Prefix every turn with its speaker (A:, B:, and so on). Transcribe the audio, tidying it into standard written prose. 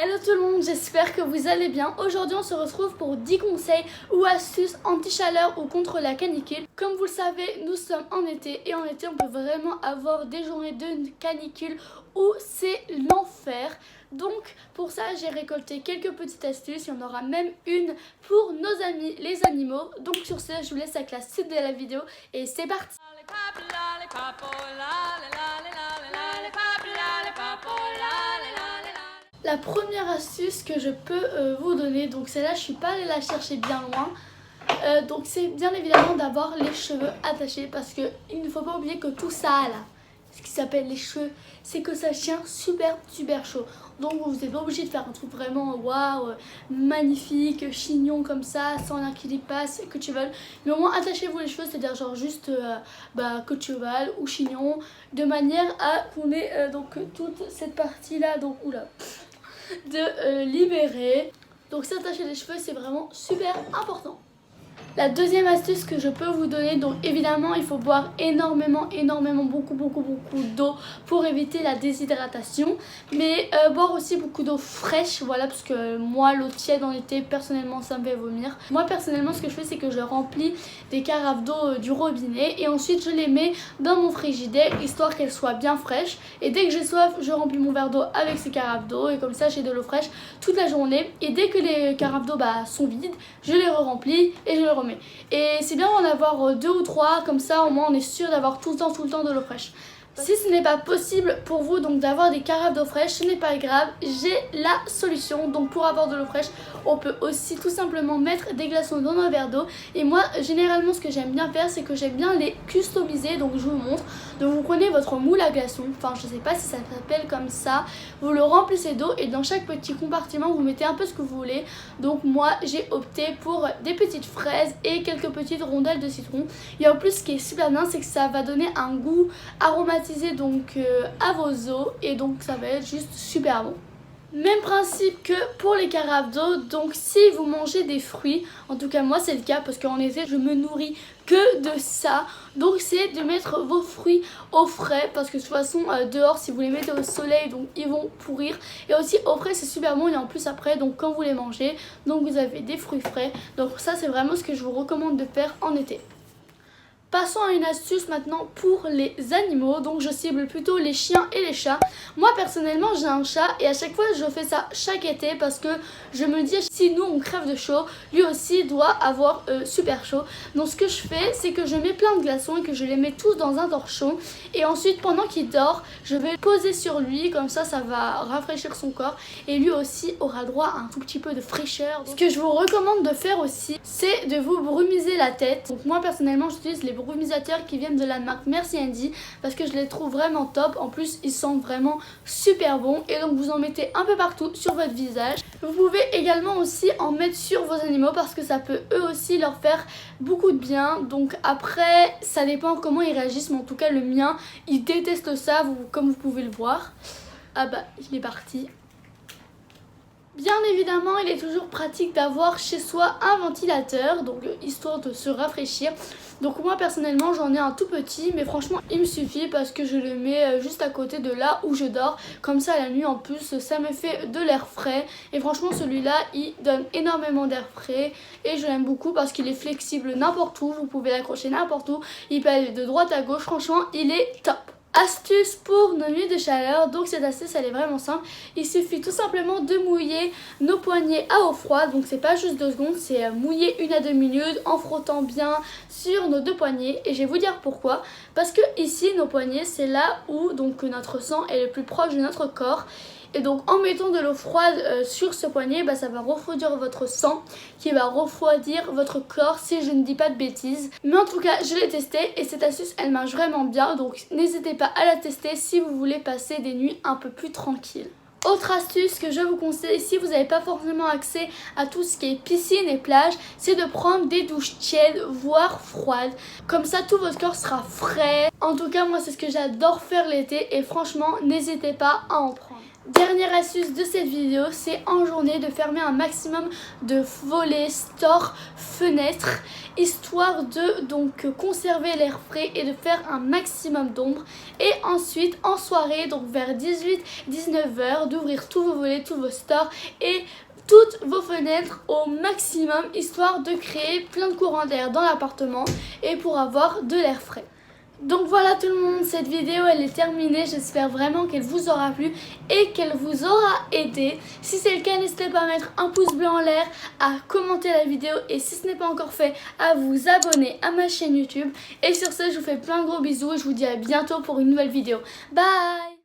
A: Hello tout le monde, j'espère que vous allez bien. Aujourd'hui on se retrouve pour 10 conseils ou astuces anti-chaleur ou contre la canicule. Comme vous le savez, nous sommes en été et en été on peut vraiment avoir des journées de canicule où c'est l'enfer. Donc pour ça j'ai récolté quelques petites astuces, il y en aura même une pour nos amis les animaux. Donc sur ce je vous laisse avec la suite de la vidéo et c'est parti. La première astuce que je peux vous donner, donc celle-là je suis pas allée la chercher bien loin, donc c'est bien évidemment d'avoir les cheveux attachés parce que il ne faut pas oublier que tout ça là, ce qui s'appelle les cheveux, c'est que ça tient super chaud. Donc vous n'êtes pas obligé de faire un truc vraiment waouh, magnifique, chignon comme ça, sans rien qui y passe, que tu veux. Mais au moins attachez-vous les cheveux, c'est-à-dire genre juste que tu veux ou chignon, de manière à qu'on ait donc toute cette partie là, donc oula, de libérer. Donc s'attacher les cheveux c'est vraiment super important. La deuxième astuce que je peux vous donner, donc évidemment il faut boire énormément, beaucoup d'eau pour éviter la déshydratation, mais boire aussi beaucoup d'eau fraîche, voilà, parce que moi l'eau tiède en été personnellement ça me fait vomir. Moi personnellement ce que je fais c'est que je remplis des carafes d'eau du robinet et ensuite je les mets dans mon frigidaire histoire qu'elles soient bien fraîches, et dès que j'ai soif je remplis mon verre d'eau avec ces carafes d'eau et comme ça j'ai de l'eau fraîche toute la journée, et dès que les carafes d'eau sont vides je les re-remplis et je les remets. Et c'est bien d'en avoir 2 ou 3, comme ça au moins on est sûr d'avoir tout le temps de l'eau fraîche. Si ce n'est pas possible pour vous donc d'avoir des carafes d'eau fraîche, ce n'est pas grave, j'ai la solution. Donc pour avoir de l'eau fraîche, on peut aussi tout simplement mettre des glaçons dans un verre d'eau. Et moi généralement ce que j'aime bien faire, c'est que j'aime bien les customiser. Donc je vous montre. Donc vous prenez votre moule à glaçons, enfin je sais pas si ça s'appelle comme ça, vous le remplissez d'eau et dans chaque petit compartiment vous mettez un peu ce que vous voulez. Donc moi j'ai opté pour des petites fraises et quelques petites rondelles de citron. Et en plus ce qui est super bien, c'est que ça va donner un goût aromatique donc à vos os, et donc ça va être juste super bon. Même principe que pour les carafes d'eau, donc si vous mangez des fruits, en tout cas moi c'est le cas parce qu'en été je me nourris que de ça, donc c'est de mettre vos fruits au frais parce que de toute façon dehors si vous les mettez au soleil donc ils vont pourrir, et aussi au frais c'est super bon, et en plus après donc quand vous les mangez donc vous avez des fruits frais, donc ça c'est vraiment ce que je vous recommande de faire en été. Passons à une astuce maintenant pour les animaux, donc je cible plutôt les chiens et les chats. Moi personnellement j'ai un chat et à chaque fois je fais ça chaque été parce que je me dis si nous on crève de chaud, lui aussi doit avoir super chaud. Donc ce que je fais c'est que je mets plein de glaçons et que je les mets tous dans un torchon, et ensuite pendant qu'il dort je vais poser sur lui, comme ça ça va rafraîchir son corps et lui aussi aura droit à un tout petit peu de fraîcheur. Ce que je vous recommande de faire aussi c'est de vous brumiser la tête. Donc moi personnellement j'utilise les brumisateurs qui viennent de la marque Merci Andy parce que je les trouve vraiment top. En plus ils sentent vraiment super bon, et donc vous en mettez un peu partout sur votre visage. Vous pouvez également aussi en mettre sur vos animaux parce que ça peut eux aussi leur faire beaucoup de bien. Donc après ça dépend comment ils réagissent, mais en tout cas le mien il déteste ça, comme vous pouvez le voir. Ah bah il est parti. Bien évidemment, il est toujours pratique d'avoir chez soi un ventilateur, donc histoire de se rafraîchir. Donc moi personnellement j'en ai un tout petit, mais franchement il me suffit parce que je le mets juste à côté de là où je dors. Comme ça la nuit en plus ça me fait de l'air frais, et franchement celui-là il donne énormément d'air frais et je l'aime beaucoup parce qu'il est flexible n'importe où, vous pouvez l'accrocher n'importe où, il peut aller de droite à gauche, franchement il est top. Astuce pour nos nuits de chaleur, donc cette astuce elle est vraiment simple, il suffit tout simplement de mouiller nos poignets à eau froide, donc c'est pas juste 2 secondes, c'est mouiller 1 à 2 minutes en frottant bien sur nos 2 poignets, et je vais vous dire pourquoi, parce que ici nos poignets c'est là où donc notre sang est le plus proche de notre corps. Et donc en mettant de l'eau froide sur ce poignet, ça va refroidir votre sang qui va refroidir votre corps si je ne dis pas de bêtises. Mais en tout cas je l'ai testé et cette astuce elle marche vraiment bien, donc n'hésitez pas à la tester si vous voulez passer des nuits un peu plus tranquilles. Autre astuce que je vous conseille si vous n'avez pas forcément accès à tout ce qui est piscine et plage, c'est de prendre des douches tièdes voire froides. Comme ça tout votre corps sera frais. En tout cas moi c'est ce que j'adore faire l'été et franchement n'hésitez pas à en prendre. Dernière astuce de cette vidéo, c'est en journée de fermer un maximum de volets, stores, fenêtres, histoire de donc conserver l'air frais et de faire un maximum d'ombre. Et ensuite en soirée, donc vers 18-19 heures, d'ouvrir tous vos volets, tous vos stores et toutes vos fenêtres au maximum, histoire de créer plein de courants d'air dans l'appartement et pour avoir de l'air frais. Donc voilà tout le monde, cette vidéo elle est terminée, j'espère vraiment qu'elle vous aura plu et qu'elle vous aura aidé. Si c'est le cas, n'hésitez pas à mettre un pouce bleu en l'air, à commenter la vidéo et si ce n'est pas encore fait, à vous abonner à ma chaîne YouTube. Et sur ce, je vous fais plein de gros bisous et je vous dis à bientôt pour une nouvelle vidéo. Bye!